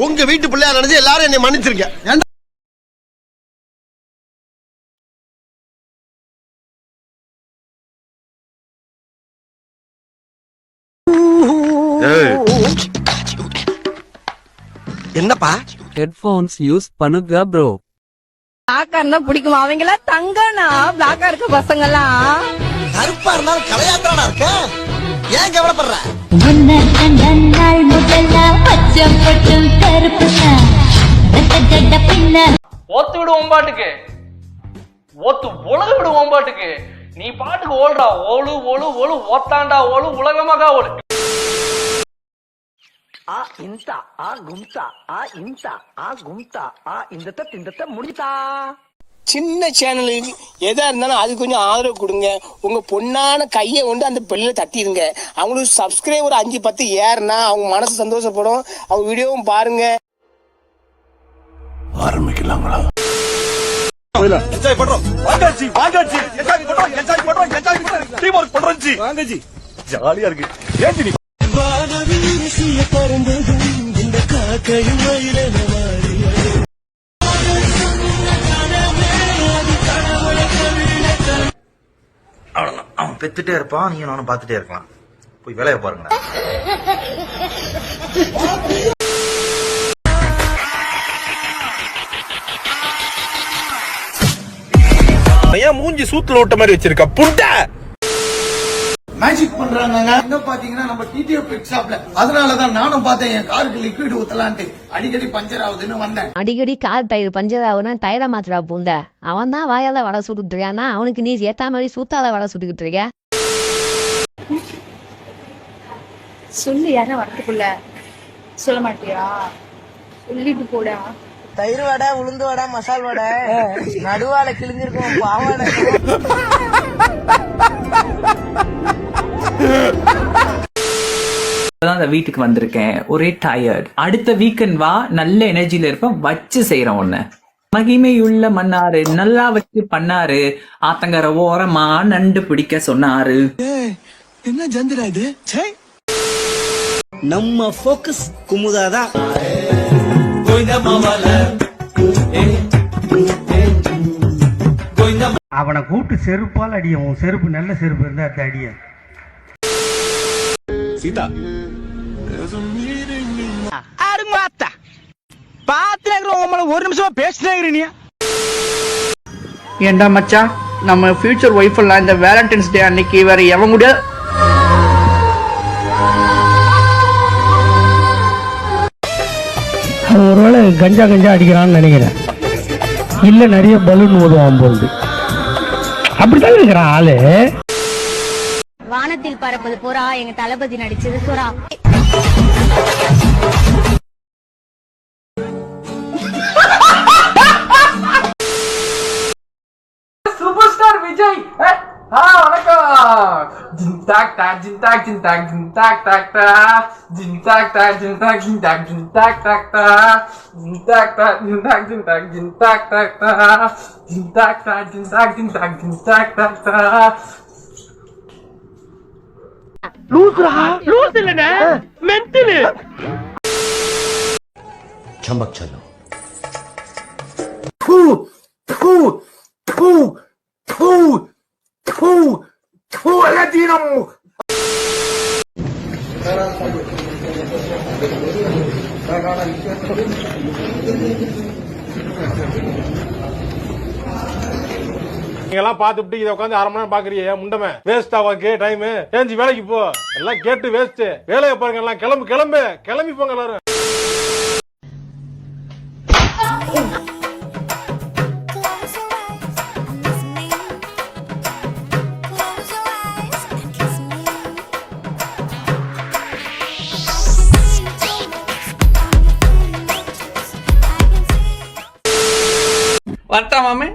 உங்க வீட்டு பிள்ளையா நினைச்சு எல்லாரும் என்னை மன்னிச்சிருக்க. என்னப்பா ஹெட்போன்ஸ் யூஸ் பண்ணுங்க ப்ரோ. பிளாக்கா பிடிக்குமா? அவங்களா தங்கனா பிளாக்கா இருக்க பசங்க எல்லாம் கருப்பா இருந்தாலும் கலையாத்தானா இருக்க. ஏன் கவலைப்படுற? ஒத்து விடுவோம் பாட்டுக்கு, ஒத்து உலக விடுவோம் பாட்டுக்கு. நீ பாட்டுக்கு ஓடுறா, ஓடு ஓடு ஓடு ஓத்தாண்டா ஓடு உலகமாக ஓடு. ஆ இன்தா ஆ கும்தா ஆ இன்தா ஆ கும்தா ஆ இந்த முடிஞ்சா. சின்ன சேனலுக்கு எதா இருந்தாலும் அது கொஞ்சம் ஆதரவு கொடுங்க. உங்க பொண்ணான கையை கொண்டு அந்த பெல்ல தட்டிடுங்க. அவங்களுக்கு சப்ஸ்கிரைபர் 5-10 ஏறுனா அவங்க மனசு சந்தோஷப்படும். அவங்க வீடியோவும் பாருங்க. ஆரம்பிக்கலாங்களா? ஜாலியா இருக்கு. அவன் பெத்துட்டே இருப்பான், நீங்க நானும் பாத்துட்டே இருக்கலாம். போய் வேலையை பாருங்க. ஏன் மூஞ்சி சூத்துல ஓட்ட மாதிரி வச்சிருக்க புண்டை? மேஜிக் பண்றாங்க. எங்க பாத்தீங்கன்னா நம்ம டிடிஎஃப் பெட் ஷாப்ல. அதனாலதான் நானும் பார்த்தேன் என் காருக்கு லிக்விட் ஊத்தலான்ட்டு. அடிக்கடி பஞ்சர் ஆகுதுன்னு வந்தேன். அடிக்கடி கார் டயர் பஞ்சர் ஆகுனா டயரை மாத்திரா பூந்த. அவன் தான் வாயால வடை சுட்டுட்டு இருக்கானா, அவனுக்கு நீ ஏத்தா மாதிரி சூத்தால வடை சுட்டுக்கிட்டு இருக்க. சொல்லு, யாரும் வரத்துக்குள்ள சொல்ல மாட்டியா? சொல்லிட்டு போடா. தயிர் வடை, உளுந்து வடை, மசால் வடை, நடுவால கிழிஞ்சிருக்கும் பாவாடை. அந்த வீட்டுக்கு வந்திருக்கேன், ஒரே டயர்ட். அடுத்த வீக்கெண்ட் வா, நல்ல எனர்ஜில இருப்பேன், வச்சு செய்யறேன் ஒண்ணு. மகிமையுள்ள மன்னாரு, நல்லா வச்சு பண்ணாரு. ஆத்தங்கர ஓரமா நண்டு பிடிக்க சொன்னாரு. என்ன ஜந்திரா இது? நம்ம போக்கஸ் குமுதாதான். அவனை கூப்பிட்டு செருப்பால் அடியும். செருப்பு நல்ல செருப்பு இருந்தா அது அடிய. சீதா ஒரு நிமிஷம் பேசினே. ஏண்டா மச்சான், நம்ம ஃபியூச்சர் ஒய்ஃப் எல்லாம் இந்த வேலண்டைன்ஸ் டே அன்னைக்கு வேற எவன் கூட ஒருவேளை கஞ்சா அடிக்கிறான்னு நினைக்கிறேன். இல்ல நிறைய பலூன் ஊதுவான் போது. அப்படித்தான் இருக்கிறான் ஆளு. வானத்தில் பறப்பது புறா எங்க தளபதி நடிச்சது சுறா. Super star Vijay. வணக்கம். ஜின்டாக் டாக் ஜின்டாக் ஜின்டாக் ஜின்டாக் டாக் டா ஜின்டாக் டாக் ஜின்டாக் ஜின்டாக் ஜின்டாக் டாக் டா ஜின்டாக் டாக் ஜின்டாக் ஜின்டாக் ஜின்டாக் டாக் டா ஜின்டாக் டாக் ஜின்டாக் ஜின்டாக் ஜின்டாக் டாக் டா. லூஸ் இல்லனே, மென்டல். சம்பக் சலோ. நீங்கெல்லாம் பாத்துட்டு இதை உட்காந்து 1/2 மணி நேரம் பாக்குறீங்க. முண்டமே வேஸ்டா வாக்கு டைம். ஏஞ்சி வேலைக்கு போ. எல்லாம் கேட்டு வேஸ்ட். வேலையை பாருங்க. எல்லாம் கிளம்பி போங்க எல்லாரும். வரட்டா மாமே.